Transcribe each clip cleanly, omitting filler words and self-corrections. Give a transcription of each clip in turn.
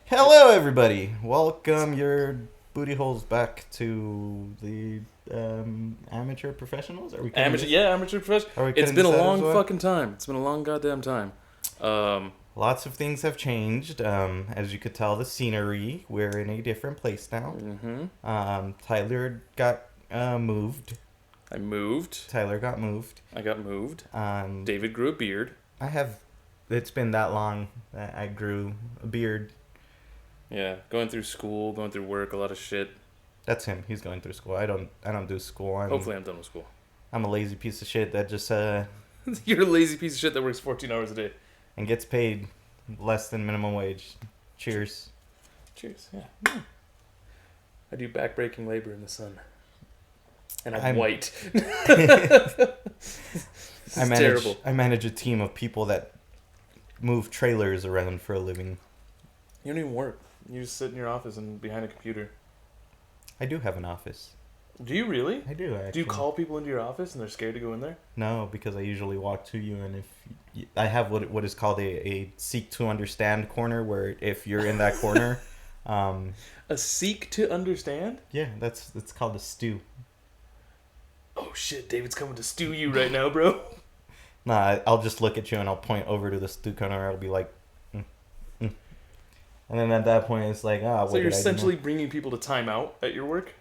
Hello, everybody. Welcome your booty holes back to the amateur professionals. Are we cutting Amateur, this? yeah, amateur professional. Are we It's cutting been a this out long as well? fucking time. It's been a long goddamn time. Lots of things have changed. As you could tell, the scenery. We're in a different place now. Tyler got moved. I moved. Tyler got moved. I got moved. Um, David grew a beard. I have. It's been that long that I grew a beard. Yeah, going through school, going through work, a lot of shit. That's him. He's going through school. I don't do school. Hopefully I'm done with school. I'm a lazy piece of shit that just You're a lazy piece of shit that works 14 hours a day. and gets paid less than minimum wage. Cheers. Cheers, yeah. I do backbreaking labor in the sun. And I'm I'm- white. I manage terrible. I manage a team of people that move trailers around for a living. You don't even work. You just sit in your office and behind a computer. I do have an office. Do you really? I do actually. Do you call people into your office and they're scared to go in there? No, because I usually walk to you, and I have what is called a seek to understand corner, where if you're in that corner, A seek to understand? yeah, that's called a stew. Oh shit, David's coming to stew you right now, bro. Nah, I'll just look at you and I'll point over to the stew corner. I'll be like, and then at that point it's like, So you're essentially bringing people to time out at your work?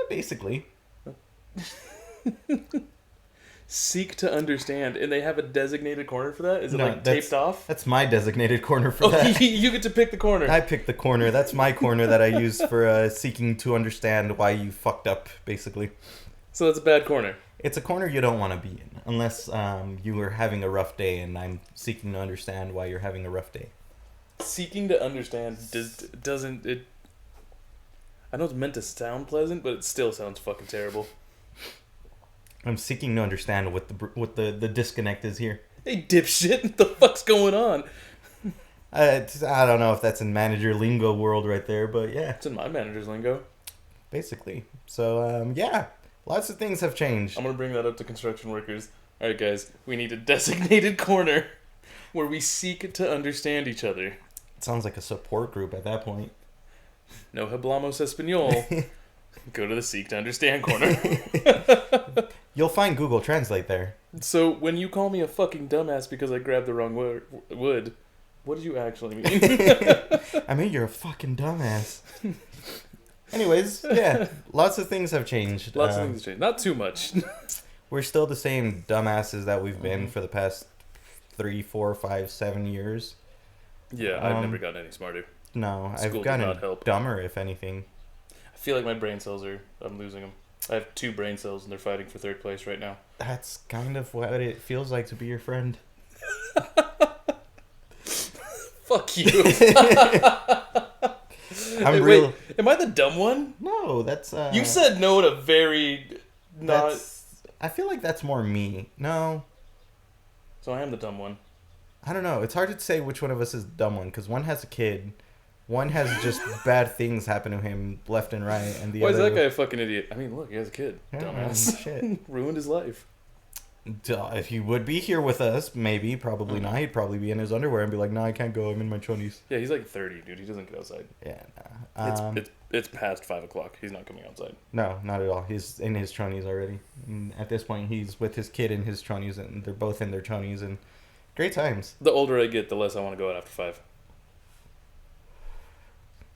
basically. Seek to understand, and they have a designated corner for that? Is it No, like taped off? That's my designated corner for Oh, that. you get to pick the corner. I picked the corner. That's my corner that I use for seeking to understand why you fucked up, basically. So that's a bad corner. It's a corner you don't want to be in, unless you were having a rough day and I'm seeking to understand why you're having a rough day. Seeking to understand doesn't it? I know it's meant to sound pleasant, but it still sounds fucking terrible. I'm seeking to understand what the disconnect is here. Hey, dipshit, what the fuck's going on? I don't know if that's in manager lingo world right there, but yeah, It's in my manager's lingo. basically. So, yeah, lots of things have changed. I'm gonna bring that up to construction workers. All right, guys, we need a designated corner where we seek to understand each other. It sounds like a support group at that point. No hablamos español. Go to the seek to understand corner. You'll find Google Translate there. So when you call me a fucking dumbass because I grabbed the wrong wood, what did you actually mean? I mean, you're a fucking dumbass. Anyways, yeah, lots of things have changed. Lots of things have changed. Not too much. We're still the same dumbasses that we've been for the past 3, 4, 5, 7 years. Yeah, I've never gotten any smarter. No, School I've did gotten not help. dumber, if anything. I feel like my brain cells I'm losing them. I have 2 brain cells and they're fighting for 3rd place right now. That's kind of what it feels like to be your friend. Fuck you. I'm Wait, real. am I the dumb one? No, that's. You said no to very not. I feel like that's more me. No, So I am the dumb one. I don't know. It's hard to say which one of us is the dumb one, because one has a kid, one has just bad things happen to him left and right, and the Why is other. that guy a fucking idiot? I mean, look, he has a kid. Yeah, Dumbass. shit. Ruined his life. Duh, if he would be here with us, maybe, probably not. He'd probably be in his underwear and be like, "No, I can't go. I'm in my chonies." Yeah, he's like 30, dude. He doesn't get outside. Yeah, nah. It's past 5 o'clock. He's not coming outside. No, not at all. He's in his chonies already. And at this point, he's with his kid in his chonies, and they're both in their chonies, and great times. The older I get, the less I want to go out after 5.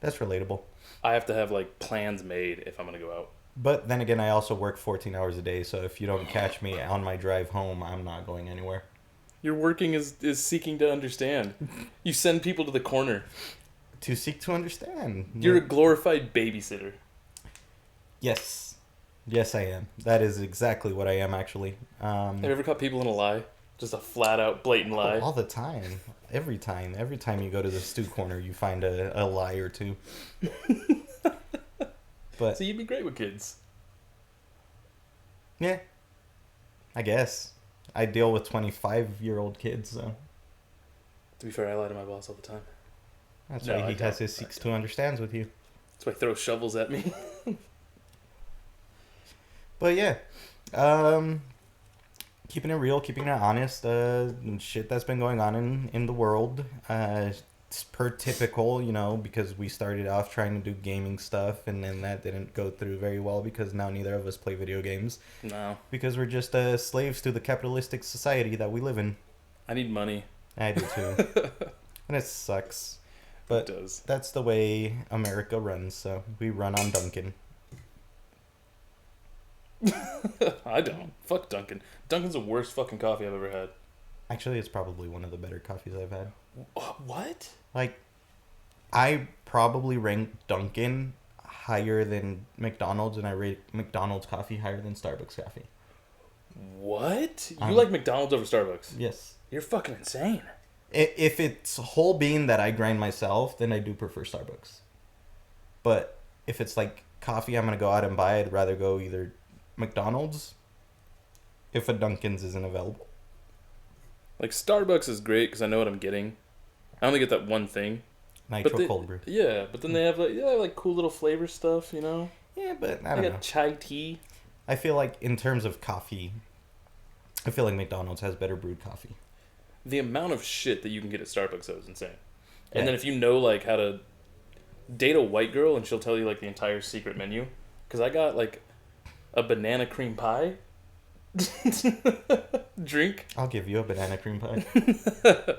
That's relatable. I have to have like plans made if I'm gonna go out. But then again, I also work 14 hours a day, so if you don't catch me on my drive home, I'm not going anywhere. Your working is seeking to understand. You send people to the corner. To seek to understand. You're a glorified babysitter. Yes. Yes, I am. That is exactly what I am, actually. Have you ever caught people in a lie? Just a flat out, blatant lie. All the time. Every time. Every time you go to the stew corner, you find a lie or two. But So you'd be great with kids. yeah, I guess. I deal with 25-year-old kids, so To be fair, I lie to my boss all the time. that's No, why I he has don't. his seeks to understands with you. That's why he throws shovels at me. But yeah, keeping it real, keeping it honest, shit that's been going on in the world. it's per typical, because we started off trying to do gaming stuff, and then that didn't go through very well because now neither of us play video games. No. Because we're just slaves to the capitalistic society that we live in. I need money. I do too. And it sucks. But It does. that's the way America runs, so we run on Dunkin'. I don't. Fuck Dunkin'. Dunkin's the worst fucking coffee I've ever had. Actually, it's probably one of the better coffees I've had. What? Like, I probably rank Dunkin' higher than McDonald's, and I rate McDonald's coffee higher than Starbucks coffee. What? You like McDonald's over Starbucks? Yes. You're fucking insane. If it's whole bean that I grind myself, then I do prefer Starbucks. But if it's like coffee I'm going to go out and buy, I'd rather go either McDonald's if a Dunkin's isn't available. Like, Starbucks is great because I know what I'm getting. I only get that one thing. Nitro cold brew. Yeah, but then they have like cool little flavor stuff, Yeah, but I don't like know. a chai tea. I feel like in terms of coffee, I feel like McDonald's has better brewed coffee. The amount of shit that you can get at Starbucks though is insane. Yeah. And then if you know like how to date a white girl and she'll tell you like the entire secret menu. Because I got like a banana cream pie drink. I'll give you a banana cream pie.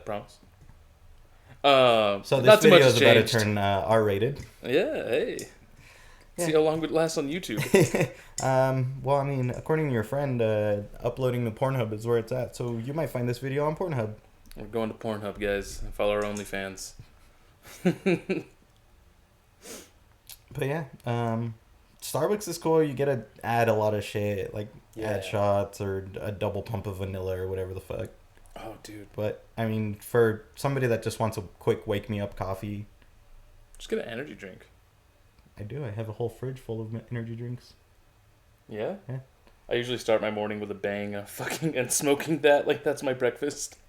Promise. So this not too much video has is about to changed. turn R-rated. Yeah, hey. Yeah. See how long it lasts on YouTube. Well, I mean, according to your friend, uploading to Pornhub is where it's at. So you might find this video on Pornhub. We're going to Pornhub, guys. Follow our OnlyFans. But yeah, Starbucks is cool. You get to add a lot of shit, like add shots or a double pump of vanilla or whatever the fuck. Oh, dude. But, I mean, for somebody that just wants a quick wake-me-up coffee... Just get an energy drink. I do. I have a whole fridge full of energy drinks. Yeah? Yeah. I usually start my morning with a bang and smoking that. Like, that's my breakfast.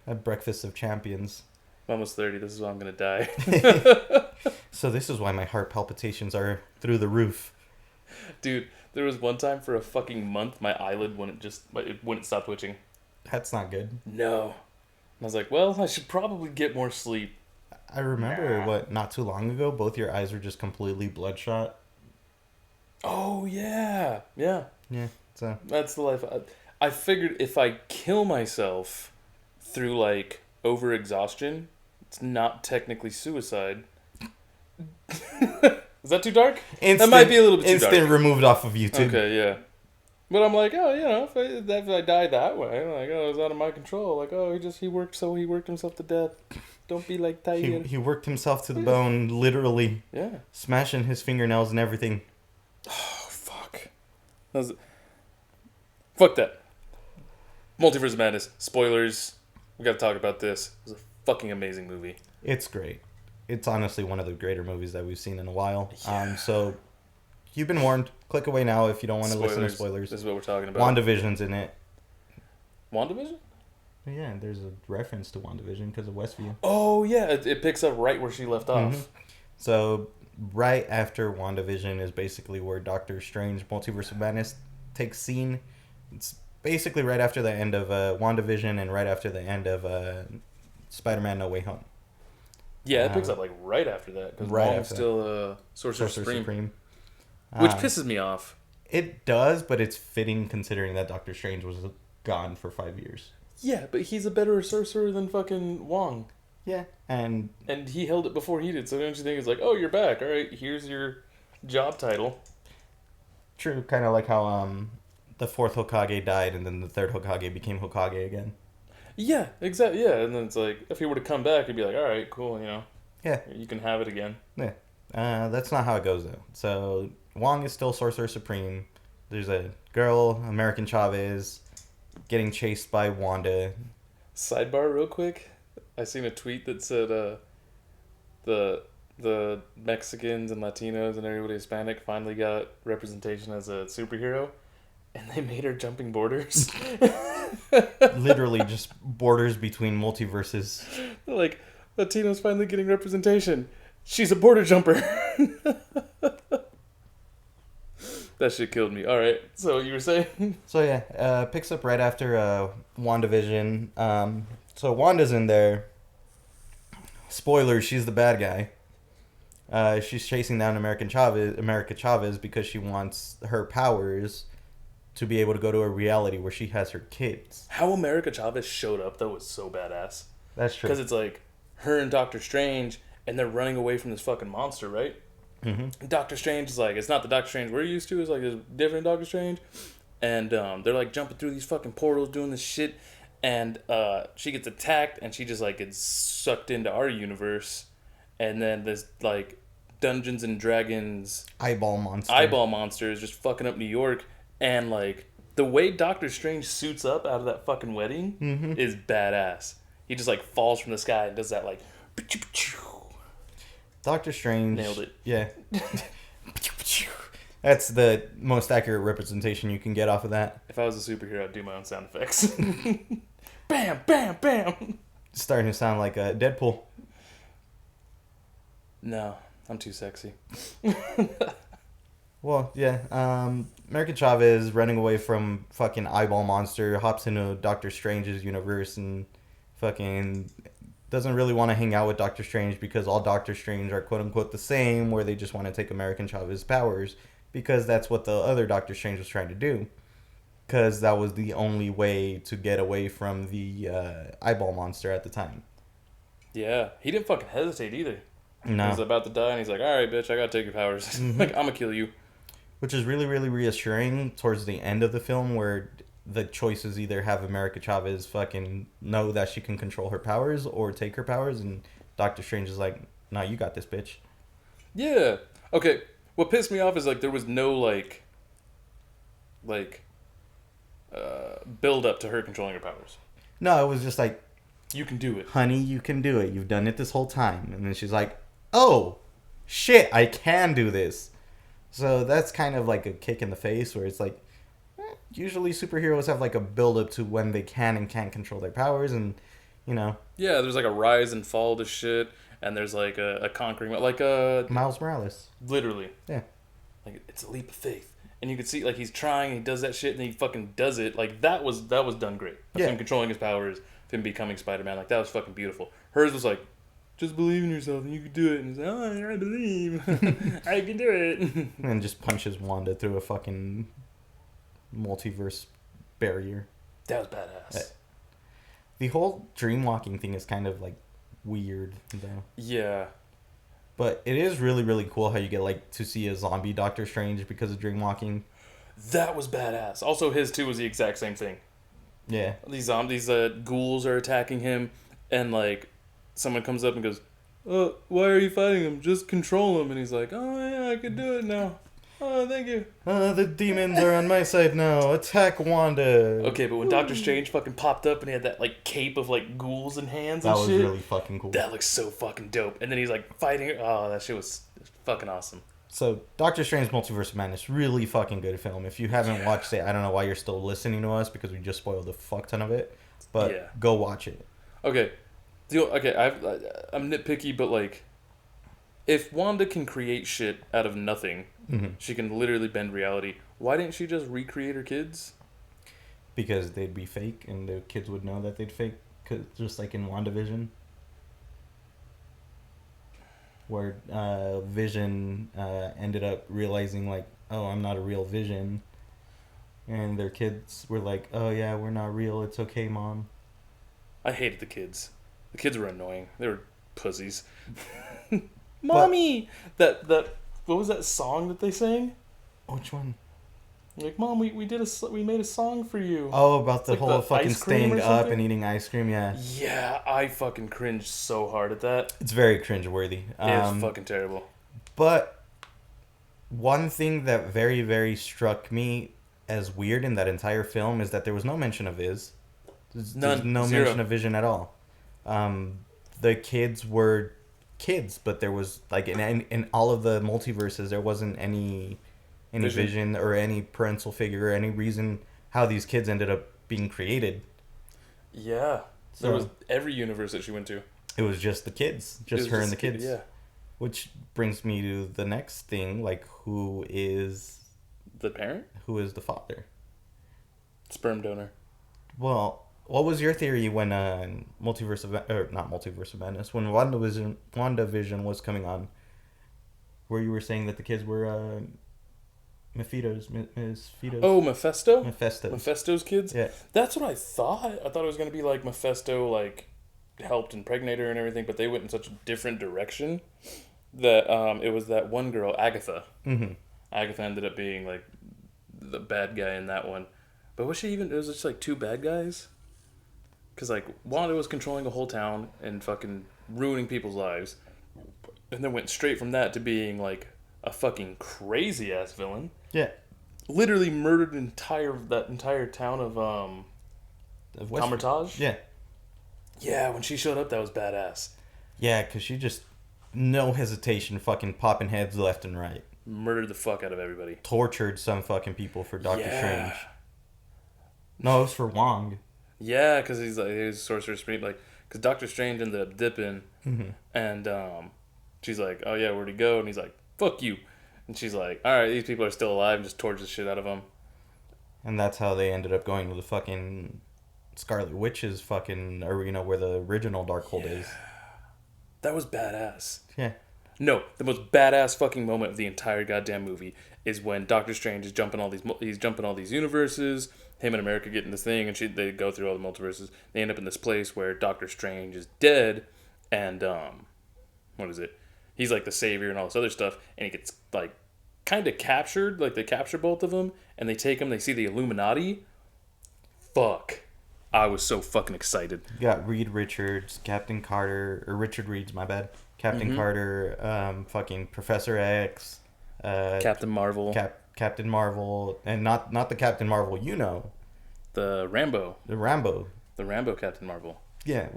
A breakfast of champions. I'm almost 30. This is why I'm going to die. So this is why my heart palpitations are through the roof. Dude, there was one time for a fucking month, my eyelid wouldn't stop twitching. That's not good. No. And I was like, well, I should probably get more sleep. I remember, not too long ago, both your eyes were just completely bloodshot. Oh, yeah. Yeah. Yeah, so... That's the life. I figured if I kill myself through, like, overexhaustion, it's not technically suicide. Is that too dark? That might be a little bit too dark. Instant removed off of YouTube. Okay, yeah. But I'm like, oh, if I died that way, like, oh, it's out of my control. Like, oh, he worked himself to death. Don't be like Tiger. He worked himself to the bone, literally. Yeah. Smashing his fingernails and everything. Oh, fuck. Fuck that. Multiverse of Madness. Spoilers. We gotta talk about this. It was a fucking amazing movie. It's great. It's honestly one of the greater movies that we've seen in a while. Yeah. So, you've been warned. Click away now if you don't want to listen to spoilers. This is what we're talking about. WandaVision's in it. WandaVision? Yeah, there's a reference to WandaVision because of Westview. Oh, yeah. It picks up right where she left off. Mm-hmm. So, right after WandaVision is basically where Dr.Strange, Multiverse of Madness, takes scene. It's basically right after the end of WandaVision and right after the end of Spider-Man No Way Home. Yeah, it picks up like right after that because Wong's still Sorcerer Supreme. Which pisses me off. It does, but it's fitting considering that Doctor Strange was gone for 5 years. Yeah, but he's a better sorcerer than fucking Wong. Yeah, and he held it before he did, so don't you think it's like, oh, you're back, alright, here's your job title. True, kind of like how the fourth Hokage died and then the third Hokage became Hokage again. Yeah, exactly, yeah, and then it's like, if he were to come back, he'd be like, alright, cool, Yeah. You can have it again. Yeah. That's not how it goes, though. So, Wong is still Sorcerer Supreme. There's a girl, American Chavez, getting chased by Wanda. Sidebar real quick. I seen a tweet that said the Mexicans and Latinos and everybody Hispanic finally got representation as a superhero, and they made her jumping borders. Literally just borders between multiverses. They're like, Latinos finally getting representation. She's a border jumper. That shit killed me. All right, so you were saying? So yeah, picks up right after WandaVision. So Wanda's in there. spoiler, she's the bad guy. She's chasing down America Chavez because she wants her powers to be able to go to a reality where she has her kids. How America Chavez showed up though was so badass. That's true. Because it's like her and Doctor Strange, and they're running away from this fucking monster, right? Mm-hmm. Doctor Strange is like, it's not the Doctor Strange we're used to. It's like a different Doctor Strange, and they're like jumping through these fucking portals, doing this shit, and she gets attacked, and she just like gets sucked into our universe, and then this like Dungeons and Dragons Eyeball monster is just fucking up New York, and like the way Doctor Strange suits up out of that fucking wedding is badass. He just like falls from the sky and does that like. Doctor Strange Nailed it. Yeah. That's the most accurate representation you can get off of that. If I was a superhero, I'd do my own sound effects. Bam, bam, bam. It's starting to sound like a Deadpool. No, I'm too sexy. Well, yeah. America Chavez running away from fucking eyeball monster, hops into Doctor Strange's universe and fucking doesn't really want to hang out with Doctor Strange because all Doctor Strange are quote unquote the same, where they just want to take American Chavez's powers because that's what the other Doctor Strange was trying to do. Because that was the only way to get away from the eyeball monster at the time. Yeah, he didn't fucking hesitate either. No. He was about to die, and he's like, "All right, bitch, I gotta take your powers. Like, I'm gonna kill you." Which is really, really reassuring towards the end of the film, where the choices either have America Chavez fucking know that she can control her powers or take her powers, and Doctor Strange is like, "Nah, you got this, bitch." Yeah. Okay. What pissed me off is like there was no like build up to her controlling her powers. No, it was just like, You can do it. "Honey, you can do it. You've done it this whole time." And then she's like, "Oh, shit, I can do this." So that's kind of like a kick in the face, where it's like, usually superheroes have like a build up to when they can and can't control their powers, and you know. Yeah, there's like a rise and fall to shit, and there's like a conquering, like a Miles Morales. literally. Yeah. Like it's a leap of faith, and you can see like he's trying, he does that shit, and he fucking does it. Like that was done great. Of Yeah. him controlling his powers, of him becoming Spider-Man. Like that was fucking beautiful. Hers was like, just believe in yourself and you can do it. And he's like, oh, I believe, I can do it. And just punches Wanda through a fucking multiverse barrier. That was badass. The whole dream walking thing is kind of like weird though. Yeah. But it is really, really cool how you get like to see a zombie Doctor Strange because of dream walking. That was badass. Also, his too was the exact same thing. Yeah. These ghouls are attacking him, and like someone comes up and goes, why are you fighting him? Just control him. And he's like, oh yeah, I can do it now. Oh, thank you. The demons are on my side now. Attack Wanda. Okay, but when Doctor Strange fucking popped up and he had that like cape of like ghouls and hands and That was shit, really fucking cool. that looks so fucking dope. And then he's like fighting her. Oh, that shit was fucking awesome. So, Doctor Strange Multiverse of Madness, really fucking good film. If you haven't watched it, I don't know why you're still listening to us because we just spoiled a fuck ton of it. But go watch it. Okay, I'm nitpicky, but like, if Wanda can create shit out of nothing, she can literally bend reality. Why didn't she just recreate her kids? Because they'd be fake, and the kids would know that they'd fake, just like in WandaVision. Where Vision ended up realizing, like, oh, I'm not a real Vision. And their kids were like, oh, yeah, we're not real. It's okay, Mom. I hated the kids. The kids were annoying. They were pussies. Mommy! That what was that song that they sang? Which one? Like, Mom, we made a song for you. Oh, about the like whole the fucking ice cream staying or up something? and eating ice cream, yeah. Yeah, I fucking cringed so hard at that. It's very cringeworthy. It's fucking terrible. But one thing that very, very struck me as weird in that entire film is that there was no mention of Viz. There's no Zero. mention of Vision at all. The kids were kids, but there was, like, in all of the multiverses, there wasn't any Vision or any parental figure or any reason how these kids ended up being created. Yeah. So, There was every universe that she went to. It was just the kids. Just her and the kids. Yeah. Which brings me to the next thing, like, who is The parent? the father? Sperm donor. Well, What was your theory when not Multiverse of Madness, when WandaVision was coming on, where you were saying that the kids were Oh, Mephisto? Mephistos. Mephisto's kids? Yeah. That's what I thought. I thought it was going to be like Mephisto, like, helped impregnate her and everything, but they went in such a different direction that it was that one girl, Agatha. Mm-hmm. Agatha ended up being, like, the bad guy in that one. But was she even... It was just, like, two bad guys? Because, like, Wanda was controlling a whole town and fucking ruining people's lives. And then went straight from that to being, like, a fucking crazy-ass villain. Yeah. Literally murdered that entire town of Comertage. Yeah. Yeah, when she showed up, that was badass. Yeah, because she just, no hesitation, fucking popping heads left and right. Murdered the fuck out of everybody. Tortured some fucking people for Doctor Strange. No, it was for Wong. Yeah, because he's like, he's Sorcerer Supreme. Like, because Dr. Strange ended up dipping, and she's like, oh yeah, where'd he go? And he's like, fuck you. And she's like, alright, these people are still alive, and just torture the shit out of them. And that's how they ended up going to the fucking Scarlet Witch's fucking arena where the original Darkhold is. That was badass. Yeah. No, the most badass fucking moment of the entire goddamn movie is when Doctor Strange is jumping all these universes. Him and America get in this thing, and they go through all the multiverses. They end up in this place where Doctor Strange is dead, and what is it? He's like the savior and all this other stuff, and he gets like kind of captured. Like they capture both of them, and they take him. They see the Illuminati. Fuck. I was so fucking excited. You got Reed Richards, Captain Carter, or Richard Reed's, my bad. Captain Carter, fucking Professor X, Captain Marvel, Captain Marvel, and not the Captain Marvel you know. The Rambo Captain Marvel. Yeah,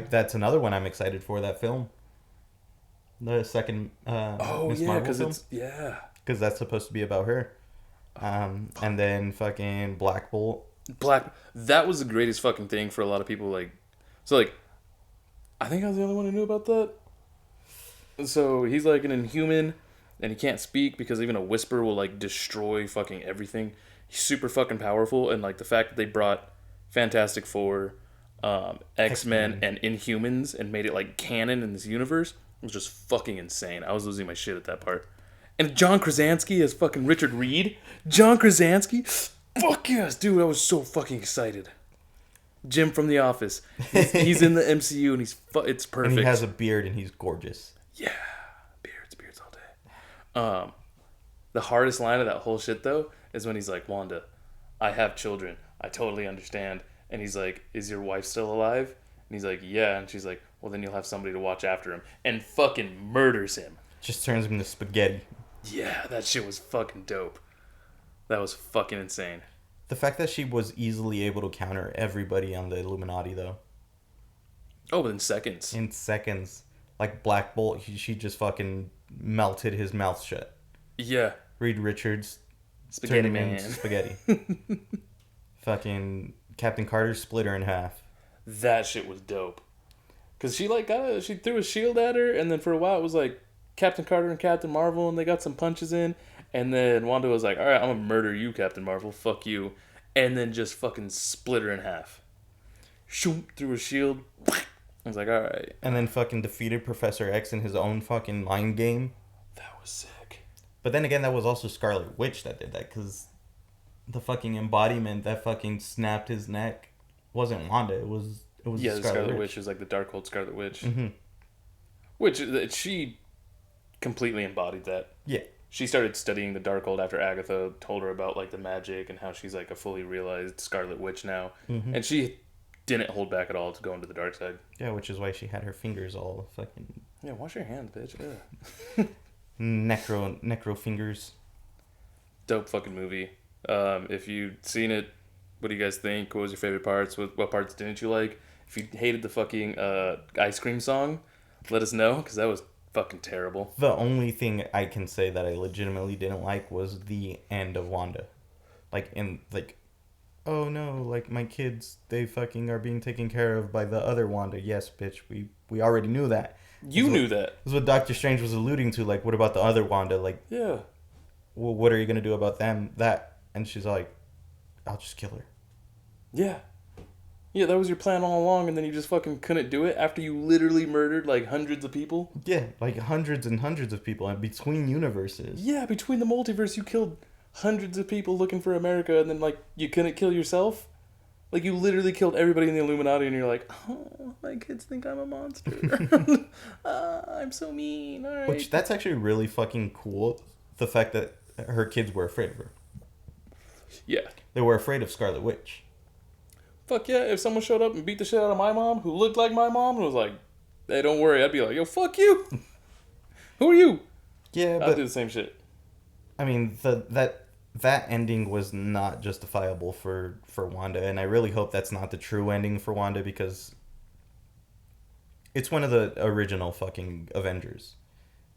that's another one I'm excited for, that film. The second Miss Marvel film. Because that's supposed to be about her. And then fucking Black Bolt. That was the greatest fucking thing for a lot of people. Like, so like, I think I was the only one who knew about that. So he's like an Inhuman, and he can't speak because even a whisper will like destroy fucking everything. He's super fucking powerful, and like the fact that they brought Fantastic Four, X-Men, and Inhumans and made it like canon in this universe was just fucking insane. I was losing my shit at that part. And John Krasinski as fucking Richard Reed. John Krasinski, fuck yes, dude! I was so fucking excited. Jim from The Office. He's in the MCU, and it's perfect. And he has a beard, and he's gorgeous. Yeah, beards all day. The hardest line of that whole shit though is when he's like, Wanda, I have children. I totally understand. And he's like, is your wife still alive? And he's like, yeah. And she's like, well, then you'll have somebody to watch after him. And fucking murders him. Just turns him to spaghetti. Yeah, that shit was fucking dope. That was fucking insane. The fact that she was easily able to counter everybody on the Illuminati though. Oh, within seconds. In seconds. Like Black Bolt, she just fucking melted his mouth shut. Yeah. Reed Richards, Spaghetti Man. Spaghetti. Fucking Captain Carter split her in half. That shit was dope. Cause she she threw a shield at her, and then for a while it was like Captain Carter and Captain Marvel, and they got some punches in, and then Wanda was like, "All right, I'm gonna murder you, Captain Marvel. Fuck you," and then just fucking split her in half. Shoot through a shield. I was like, all right. And then fucking defeated Professor X in his own fucking mind game. That was sick. But then again, that was also Scarlet Witch that did that, because the fucking embodiment that fucking snapped his neck wasn't Wanda. It was the Scarlet Witch was like the Darkhold Scarlet Witch. Mm-hmm. Which she completely embodied that. Yeah. She started studying the Darkhold after Agatha told her about like the magic and how she's like a fully realized Scarlet Witch now. Mm-hmm. And she didn't hold back at all to go into the dark side. Yeah, which is why she had her fingers all fucking... Yeah, wash your hands, bitch. Necro fingers. Dope fucking movie. If you've seen it, what do you guys think? What was your favorite parts? What parts didn't you like? If you hated the fucking ice cream song, let us know, because that was fucking terrible. The only thing I can say that I legitimately didn't like was the end of Wanda. Oh no, like my kids, they fucking are being taken care of by the other Wanda. Yes, bitch, we already knew that. You knew that. This is what Dr. Strange was alluding to. Like, what about the other Wanda? Like, yeah. Well, what are you gonna do about them? That, and she's like, I'll just kill her. Yeah. Yeah, that was your plan all along, and then you just fucking couldn't do it after you literally murdered, like, hundreds of people? Yeah, like hundreds and hundreds of people, and between universes. Yeah, between the multiverse, you killed hundreds of people looking for America, and then, like, you couldn't kill yourself? Like, you literally killed everybody in the Illuminati, and you're like, oh, my kids think I'm a monster. I'm so mean. All right. Which, that's actually really fucking cool, the fact that her kids were afraid of her. Yeah. They were afraid of Scarlet Witch. Fuck yeah, if someone showed up and beat the shit out of my mom, who looked like my mom, and was like, hey, don't worry, I'd be like, yo, fuck you. Who are you? Yeah, I'd but do the same shit. I mean, that ending was not justifiable for Wanda, and I really hope that's not the true ending for Wanda, because it's one of the original fucking Avengers.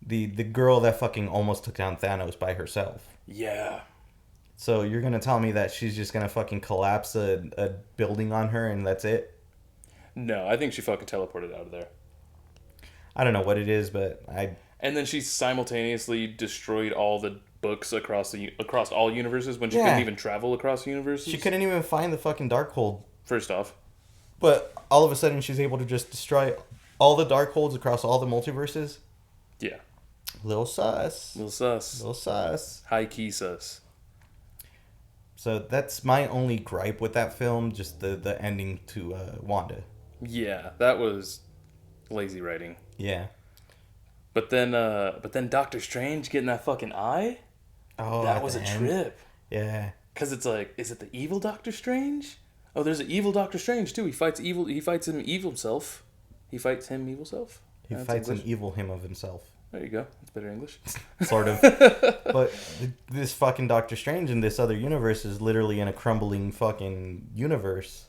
The girl that fucking almost took down Thanos by herself. Yeah. So you're gonna tell me that she's just gonna fucking collapse a building on her and that's it? No, I think she fucking teleported out of there. I don't know what it is, but And then she simultaneously destroyed all the books across all universes when she Yeah. couldn't even travel across universes. she couldn't even find the fucking Darkhold. First off. But all of a sudden she's able to just destroy all the Darkholds across all the multiverses. Yeah. Little sus. Little sus. Little sus. High key sus. So that's my only gripe with that film, just the ending to Wanda. Yeah, that was lazy writing. Yeah. But then Doctor Strange getting that fucking eye? Oh, That at was the a end? trip. Yeah. Cause it's like, is it the evil Doctor Strange? Oh, there's an evil Doctor Strange too. He fights evil. He fights him evil self. He fights him evil self. He That's fights English. an evil him of himself. There you go. That's better English. Sort of. But this fucking Doctor Strange in this other universe is literally in a crumbling fucking universe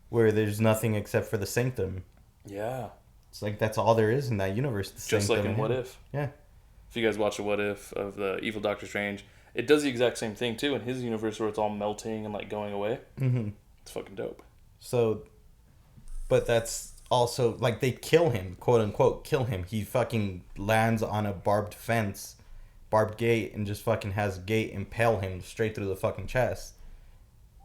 where there's nothing except for the Sanctum. Yeah. It's like that's all there is in that universe. The Just like Sanctum in and What him. If. Yeah. If you guys watch the What If of the evil Doctor Strange, it does the exact same thing too in his universe where it's all melting and like going away. Mm-hmm. It's fucking dope. So, but that's also like they kill him, quote unquote, kill him. He fucking lands on a barbed gate, and just fucking has gate impale him straight through the fucking chest.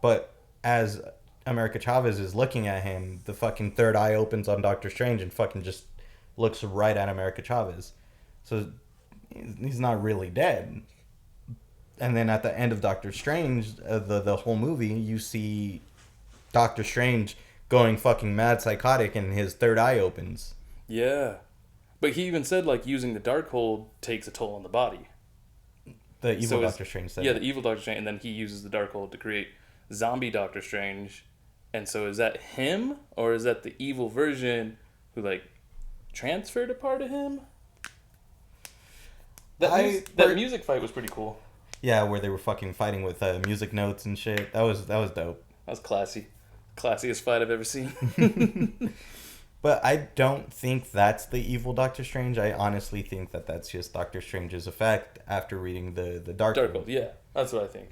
But as America Chavez is looking at him, the fucking third eye opens on Doctor Strange and fucking just looks right at America Chavez. So he's not really dead. And then at the end of Doctor Strange, the whole movie, you see Doctor Strange going fucking mad psychotic and his third eye opens. Yeah. But he even said like using the Darkhold takes a toll on the body. The evil So Doctor Strange said. Yeah, that. the evil Doctor Strange, and then he uses the Darkhold to create zombie Doctor Strange. And so is that him, or is that the evil version who like transferred a part of him? That music fight was pretty cool. Yeah, where they were fucking fighting with music notes and shit. That was dope. That was classy. Classiest fight I've ever seen. But I don't think that's the evil Doctor Strange. I honestly think that that's just Doctor Strange's effect after reading the Darkhold, yeah. That's what I think.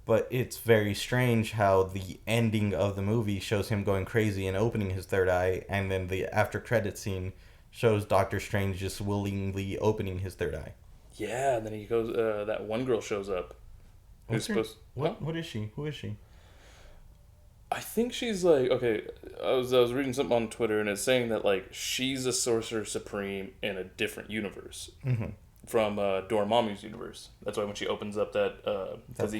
But it's very strange how the ending of the movie shows him going crazy and opening his third eye, and then the after credit scene shows Doctor Strange just willingly opening his third eye. Yeah, and then he goes, that one girl shows up. What is she? Who is she? I think she's like, okay, I was reading something on Twitter, and it's saying that like she's a sorcerer supreme in a different universe from Dormammu's universe. That's why when she opens up that because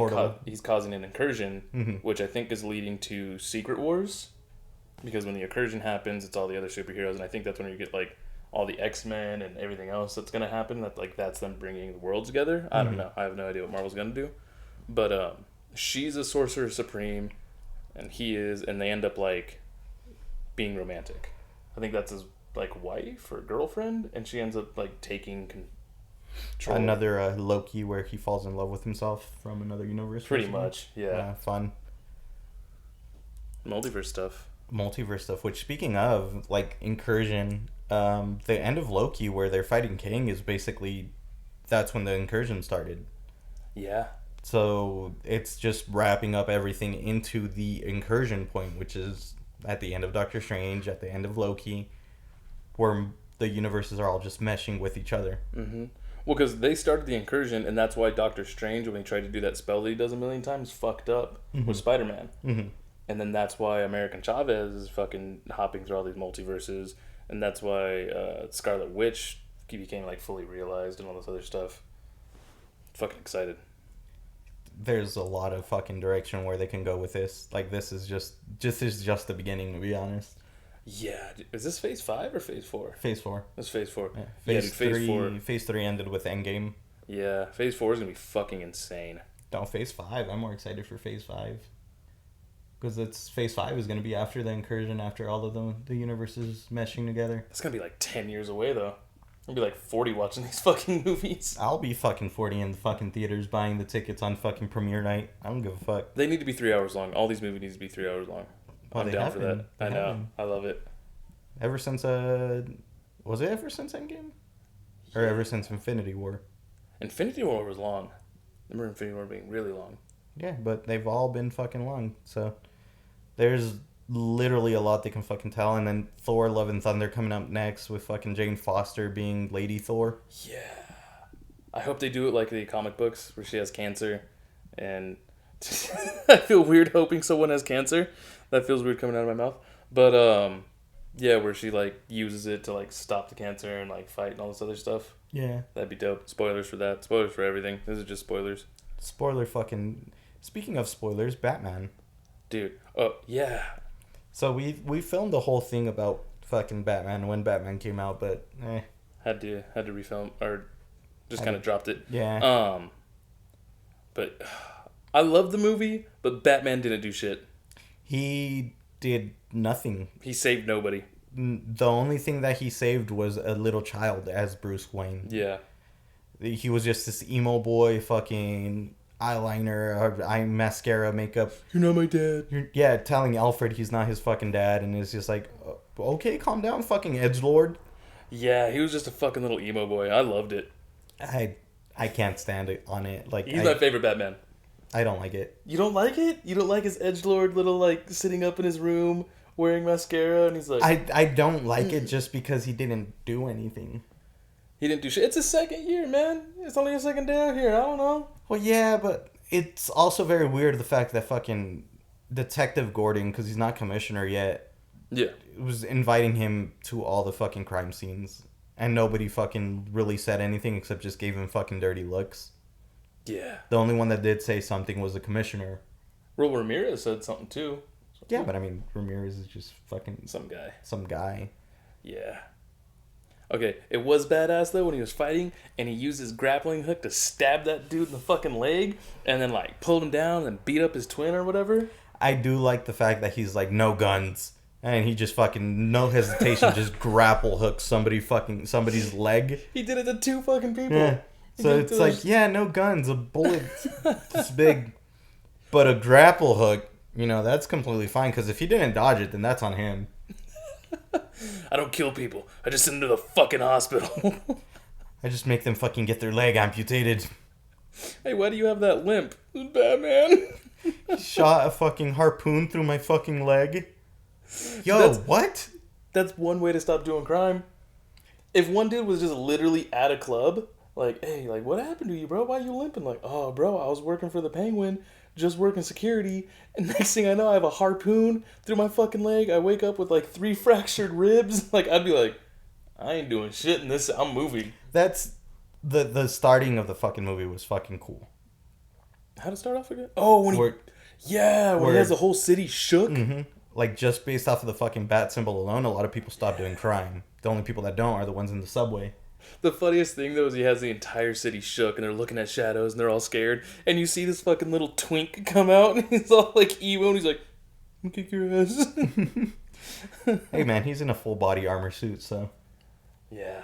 he's causing an incursion, which I think is leading to Secret Wars, because when the incursion happens, it's all the other superheroes, and I think that's when you get like all the X-Men and everything else that's gonna happen. That like that's them bringing the world together. I don't know. I have no idea what Marvel's gonna do, but she's a sorcerer supreme. And he is, and they end up like being romantic. I think that's his like wife or girlfriend, and she ends up like taking control. Another Loki where he falls in love with himself from another universe. Pretty much, yeah. Fun. Multiverse stuff. Which, speaking of like incursion, the end of Loki where they're fighting King is basically that's when the incursion started. Yeah. So it's just wrapping up everything into the incursion point, which is at the end of Doctor Strange, at the end of Loki, where the universes are all just meshing with each other. Mm-hmm. Well, because they started the incursion, and that's why Doctor Strange, when he tried to do that spell that he does a million times, fucked up with Spider-Man. And then that's why American Chavez is fucking hopping through all these multiverses, and that's why Scarlet Witch became like fully realized and all this other stuff. Fucking excited. There's a lot of fucking direction where they can go with this. Like, this is just the beginning, to be honest. Yeah, is this Phase 5 or Phase 4? Phase 4. It's Phase 4. Yeah. Phase 4. Phase 3 ended with Endgame. Yeah, Phase 4 is gonna be fucking insane. No, Phase 5. I'm more excited for Phase 5. Because Phase 5 is going to be after the incursion, after all of the universes meshing together. That's gonna be like 10 years away, though. I'll be like 40 watching these fucking movies. I'll be fucking 40 in the fucking theaters buying the tickets on fucking premiere night. I don't give a fuck. They need to be 3 hours long. All these movies need to be 3 hours long. I'm down for that. I know. I love it. Ever since, was it ever since Endgame? Or ever since Infinity War? Infinity War was long. I remember Infinity War being really long. Yeah, but they've all been fucking long, so there's literally a lot they can fucking tell. And then Thor Love and Thunder coming up next with fucking Jane Foster being Lady Thor. Yeah. I hope they do it like the comic books where she has cancer, and I feel weird hoping someone has cancer. That feels weird coming out of my mouth. But yeah, where she like uses it to like stop the cancer and like fight and all this other stuff. Yeah. That'd be dope. Spoilers for that. Spoilers for everything. This is just spoilers. Spoiler fucking... Speaking of spoilers, Batman. Dude. Oh, yeah. So we filmed the whole thing about fucking Batman when Batman came out, but Had to refilm or just kind of dropped it. Yeah. But I love the movie, but Batman didn't do shit. He did nothing. He saved nobody. The only thing that he saved was a little child as Bruce Wayne. Yeah. He was just this emo boy, fucking eyeliner, eye mascara, makeup. You're not my dad. Yeah, telling Alfred he's not his fucking dad, and it's just like, okay, calm down, fucking edgelord. Yeah, he was just a fucking little emo boy. I loved it. I can't stand it on it. Like, He's my favorite Batman. I don't like it. You don't like it? You don't like his edgelord little like sitting up in his room wearing mascara and he's like I don't like it just because he didn't do anything. He didn't do shit. It's his second year, man. It's only his second day out here. I don't know. Well, yeah, but it's also very weird the fact that fucking Detective Gordon, because he's not commissioner yet, yeah, was inviting him to all the fucking crime scenes. And nobody fucking really said anything except just gave him fucking dirty looks. Yeah. The only one that did say something was the commissioner. Will Ramirez said something too. Yeah, but I mean, Ramirez is just fucking... Some guy. Yeah. Okay, it was badass though when he was fighting and he used his grappling hook to stab that dude in the fucking leg and then like pulled him down and beat up his twin or whatever. I do like the fact that he's like, no guns. And he just fucking, no hesitation, just grapple hooks somebody's leg. He did it to 2 fucking people. Yeah. So it's like, yeah, no guns, a bullet this big. But a grapple hook, that's completely fine. Because if he didn't dodge it, then that's on him. I don't kill people. I just send them to the fucking hospital. I just make them fucking get their leg amputated. Hey, why do you have that limp? Batman. Shot a fucking harpoon through my fucking leg. Yo, what? That's one way to stop doing crime. If one dude was just literally at a club, like, hey, like, what happened to you, bro? Why you limping? Like, oh, bro, I was working for the Penguin, just working security, and next thing I know, I have a harpoon through my fucking leg. I wake up with, like, 3 fractured ribs. Like, I'd be like, I ain't doing shit in this. I'm moving. That's... The starting of the fucking movie was fucking cool. How to start off again? Oh, when he has the whole city shook. Mm-hmm. Like, just based off of the fucking bat symbol alone, a lot of people stop doing crime. The only people that don't are the ones in the subway. The funniest thing, though, is he has the entire city shook, and they're looking at shadows, and they're all scared. And you see this fucking little twink come out, and he's all, like, emo, and he's like, I'll kick your ass. Hey, man, he's in a full body armor suit, so... Yeah.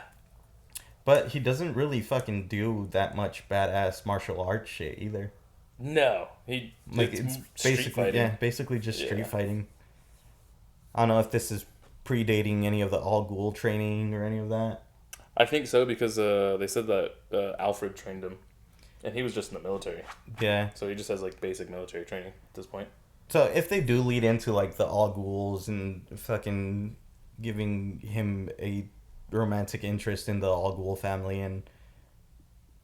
But he doesn't really fucking do that much badass martial arts shit, either. No. It's basically just street fighting. I don't know if this is predating any of the All Ghoul training or any of that. I think so because they said that Alfred trained him, and he was just in the military. Yeah. So he just has like basic military training at this point. So if they do lead into like the All Ghouls and fucking giving him a romantic interest in the All Ghoul family and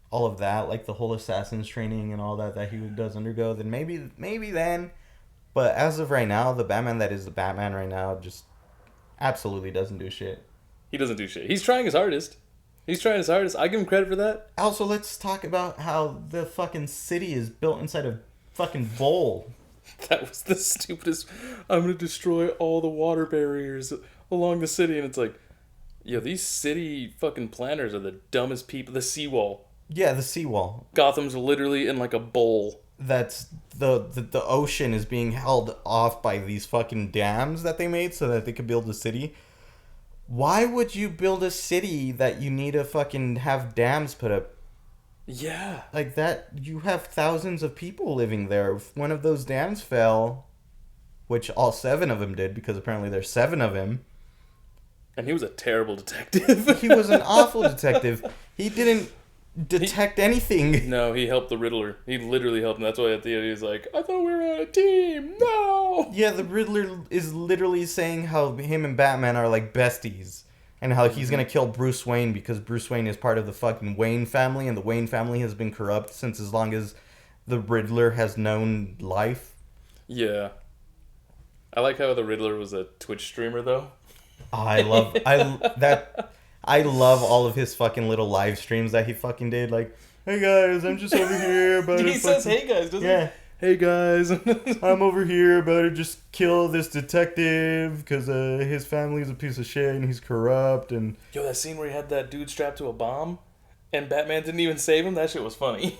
all of that, like the whole assassin's training and all that he does undergo, then maybe then But as of right now, the Batman that is the Batman right now just absolutely doesn't do shit. He doesn't do shit. He's trying his hardest. He's trying his hardest. I give him credit for that. Also, let's talk about how the fucking city is built inside a fucking bowl. That was the stupidest. I'm gonna destroy all the water barriers along the city, and it's like, yo, these city fucking planners are the dumbest people. The seawall. Yeah, the seawall. Gotham's literally in like a bowl. That's the ocean is being held off by these fucking dams that they made so that they could build a city. Why would you build a city that you need to fucking have dams put up? Yeah. Like that, you have thousands of people living there. If one of those dams fell, which all 7 of them did, because apparently there's 7 of him. And he was a terrible detective. He was an awful detective. He didn't detect anything. No, he helped the Riddler. He literally helped him. That's why at the end he was like, I thought we were on a team. No! Yeah, the Riddler is literally saying how him and Batman are like besties. And how he's gonna kill Bruce Wayne because Bruce Wayne is part of the fucking Wayne family, and the Wayne family has been corrupt since as long as the Riddler has known life. Yeah. I like how the Riddler was a Twitch streamer, though. I love all of his fucking little live streams that he fucking did. Like, hey guys, I'm just over here about He says, hey guys, doesn't yeah. he? Hey guys. I'm over here about to just kill this detective because his family's a piece of shit and he's corrupt and... Yo, that scene where he had that dude strapped to a bomb and Batman didn't even save him, that shit was funny.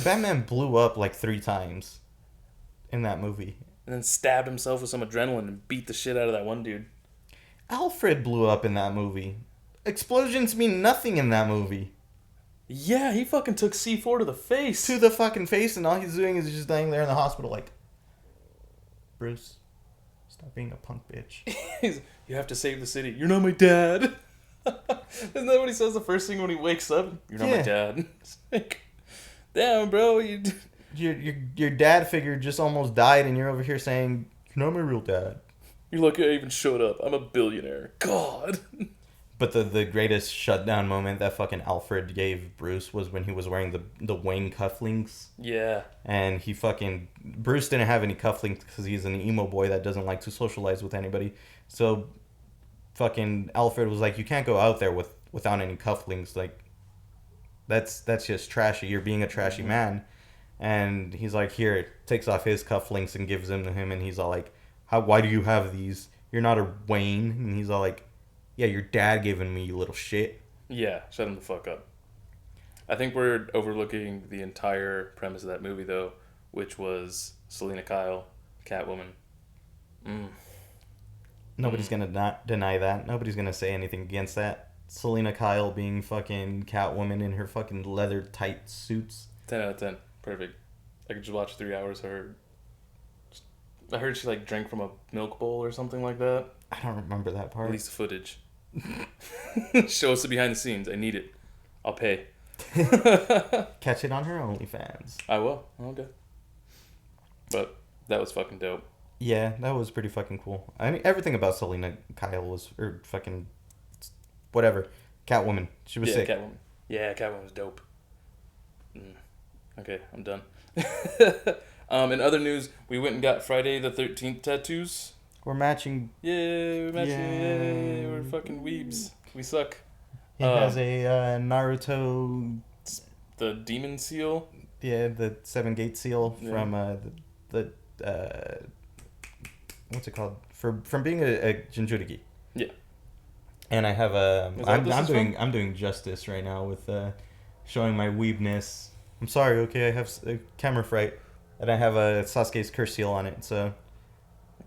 Batman blew up like 3 times in that movie. And then stabbed himself with some adrenaline and beat the shit out of that one dude. Alfred blew up in that movie. Explosions mean nothing in that movie. Yeah, he fucking took C4 to the face. To the fucking face, and all he's doing is just laying there in the hospital like, Bruce, stop being a punk bitch. You have to save the city. You're not my dad. Isn't that what he says the first thing when he wakes up? You're not my dad. It's like, damn, bro. Your dad figure just almost died, and you're over here saying, you're not my real dad. You're lucky I even showed up. I'm a billionaire. God. But the greatest shutdown moment that fucking Alfred gave Bruce was when he was wearing the Wayne cufflinks. Yeah. And Bruce didn't have any cufflinks because he's an emo boy that doesn't like to socialize with anybody. So fucking Alfred was like, you can't go out there without any cufflinks. Like, that's just trashy. You're being a trashy man. And he's like, here, takes off his cufflinks and gives them to him. And he's all like, why do you have these? You're not a Wayne. And he's all like, yeah, your dad gave them me, you little shit. Yeah, shut him the fuck up. I think we're overlooking the entire premise of that movie, though, which was Selena Kyle, Catwoman. Nobody's gonna not deny that. Nobody's gonna say anything against that. Selena Kyle being fucking Catwoman in her fucking leather tight suits. 10 out of 10. Perfect. I could just watch 3 hours of her. I heard she like drank from a milk bowl or something like that. I don't remember that part. Release the footage. Show us the behind the scenes. I need it. I'll pay. Catch it on her OnlyFans. I will. Okay. But that was fucking dope. Yeah, that was pretty fucking cool. I mean, everything about Selena Kyle was, or fucking, whatever. Catwoman. She was sick. Catwoman. Yeah, Catwoman was dope. Okay, I'm done. In other news, we went and got Friday the 13th tattoos. We're matching. Yay, we're matching. Yay, we're fucking weebs. We suck. He has a Naruto. The demon seal. Yeah, the 7 Gate seal from the what's it called? From being a Jinchuriki. Yeah. And I have I'm doing justice right now with showing my weebness. I'm sorry, okay, I have a camera fright, and I have a Sasuke's curse seal on it. So.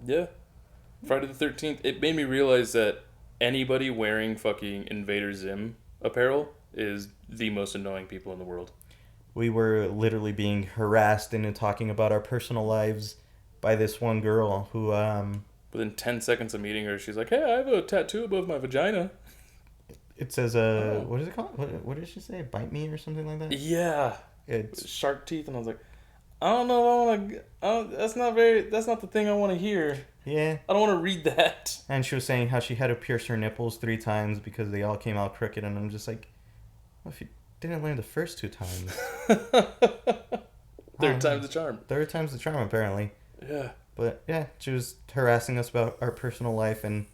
Yeah. Friday the 13th, it made me realize that anybody wearing fucking Invader Zim apparel is the most annoying people in the world. We were literally being harassed into talking about our personal lives by this one girl who, within 10 seconds of meeting her, she's like, hey, I have a tattoo above my vagina. It says, what is it called? What did she say? Bite me or something like that? Yeah. It's shark teeth, and I was like, I don't know. That's not the thing I want to hear. Yeah. I don't want to read that. And she was saying how she had to pierce her nipples 3 times because they all came out crooked. And I'm just like, well, if you didn't learn the first 2 times. Third time's the charm. Third time's the charm, apparently. Yeah. But yeah, she was harassing us about our personal life, and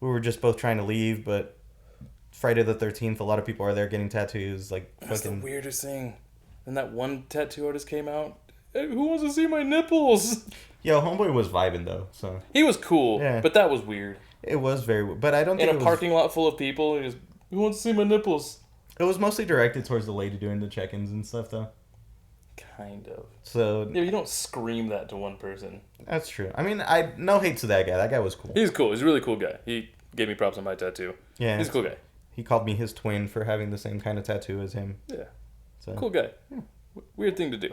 we were just both trying to leave. But Friday the 13th, a lot of people are there getting tattoos. Like, That's fucking... the weirdest thing. And that one tattoo artist came out. Hey, who wants to see my nipples? Yo, homeboy was vibing though, so He was cool, Yeah. but that was weird. it was very. But I don't think In it a was. parking lot full of people, he just, who wants to see my nipples? It was mostly directed towards the lady doing the check-ins and stuff, though. Kind of. So Yeah, you don't scream that to one person. that's true. I mean, I no hate to that guy. That guy was cool. He's cool. He's a really cool guy. He gave me props on my tattoo. Yeah, He's a cool guy. he called me his twin for having the same kind of tattoo as him. Yeah. So Cool guy. Yeah. Weird thing to do.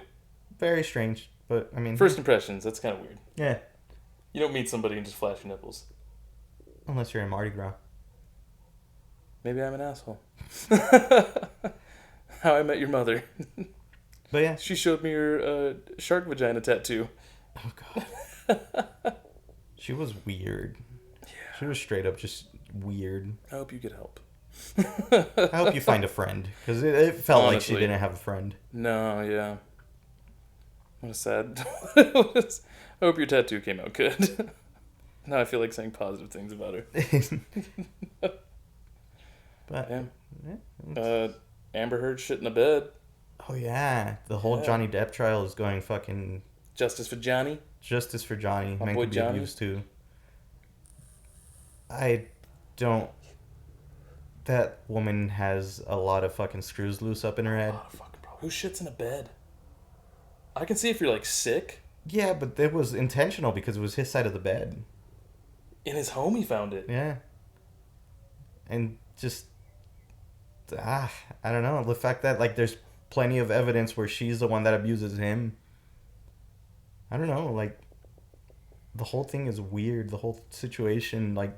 very strange, but I mean, First impressions, that's kind of weird. yeah, You don't meet somebody and just flash your nipples. unless you're in Mardi Gras. Maybe I'm an asshole. How I Met Your Mother. But yeah, She showed me her shark vagina tattoo. oh god, she was weird. Yeah. She was straight up just weird. I hope you get help. I hope you find a friend, because it felt like she Honestly. didn't have a friend. No, yeah. What a sad. I hope your tattoo came out good. Now I feel like saying positive things about her. But Damn. yeah. Amber Heard shit in the bed. Oh yeah, the whole Yeah. Johnny Depp trial is going fucking Justice for Johnny. justice for Johnny. My Man boy could be Johnny. abused too. I don't. That woman has a lot of fucking screws loose up in her head. Oh, fucking bro. Who shits in a bed? I can see if you're like sick. Yeah, but it was intentional because it was his side of the bed. In his home, he found it. Yeah. And just I don't know, the fact that like there's plenty of evidence where she's the one that abuses him. I don't know, like the whole thing is weird. The whole situation, like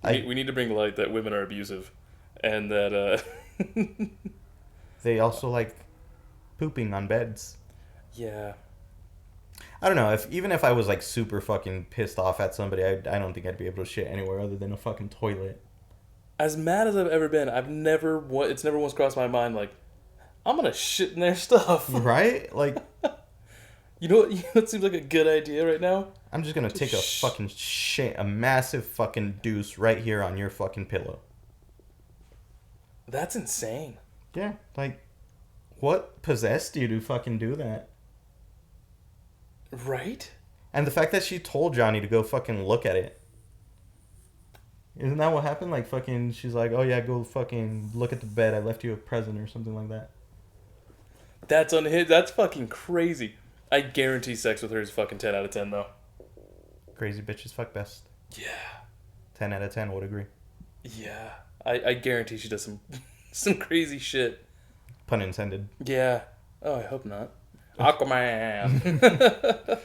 We need to bring light that women are abusive, and that they also like pooping on beds. yeah. I don't know, even if I was like super fucking pissed off at somebody, I don't think I'd be able to shit anywhere other than a fucking toilet. As mad as I've ever been, it's never once crossed my mind like I'm gonna shit in their stuff. Right? Like You know what seems like a good idea right now? I'm just gonna take a fucking shit, a massive fucking deuce right here on your fucking pillow. That's insane. Yeah, like, what possessed you to fucking do that? Right? And the fact that she told Johnny to go fucking look at it. Isn't that what happened? Like, fucking, she's like, oh yeah, go fucking look at the bed. I left you a present or something like that. That's unhinged. That's fucking crazy. I guarantee sex with her is fucking 10 out of 10 though. Crazy bitches fuck best. Yeah. 10 out of 10 would agree. Yeah. I guarantee she does some crazy shit. Pun intended. Yeah. Oh, I hope not. Aquaman.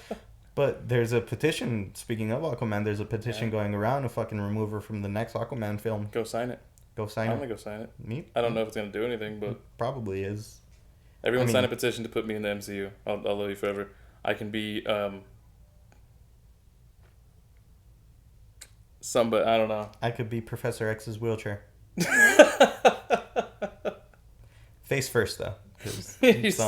But there's a petition, speaking of Aquaman, there's a petition going around to fucking remove her from the next Aquaman film. Go sign it. Go sign I'm it. gonna go sign it. Me? I don't know if it's gonna do anything, but Probably is. everyone I mean- sign a petition to put me in the MCU. I'll love you forever. I can be somebody, I don't know. I could be Professor X's wheelchair. Face first, though. 'Cause it's,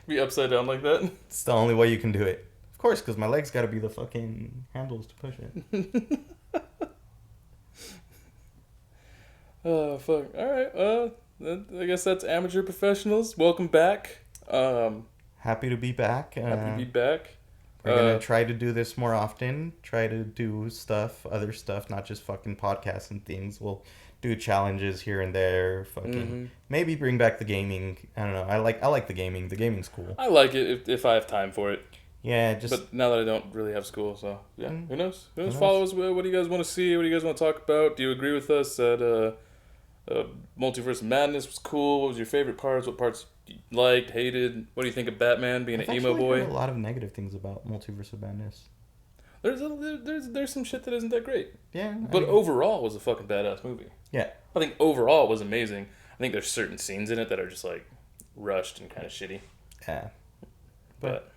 Be upside down like that. it's the only way you can do it. Of course, because my legs got to be the fucking handles to push it. Oh fuck! All right. I guess that's amateur professionals. Welcome back. Happy to be back. Happy to be back. We're going to try to do this more often. Try to do other stuff, not just fucking podcasts and things. We'll do challenges here and there. Fucking maybe bring back the gaming. I don't know. I like the gaming. The gaming's cool. I like it if I have time for it. Yeah, just But now that I don't really have school, so yeah, who knows? Who knows? knows? Follow us. What do you guys want to see? What do you guys want to talk about? Do you agree with us that Multiverse of Madness was cool? What was your favorite parts? What parts you liked, hated? What do you think of Batman being I've an emo actually boy? heard a lot of negative things about Multiverse of Madness. There's some shit that isn't that great. Yeah, But overall, it was a fucking badass movie. yeah, I think overall it was amazing. I think there's certain scenes in it that are just like rushed and kind of shitty. yeah. But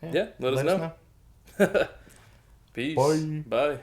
yeah, let us know. Peace. Bye. Bye.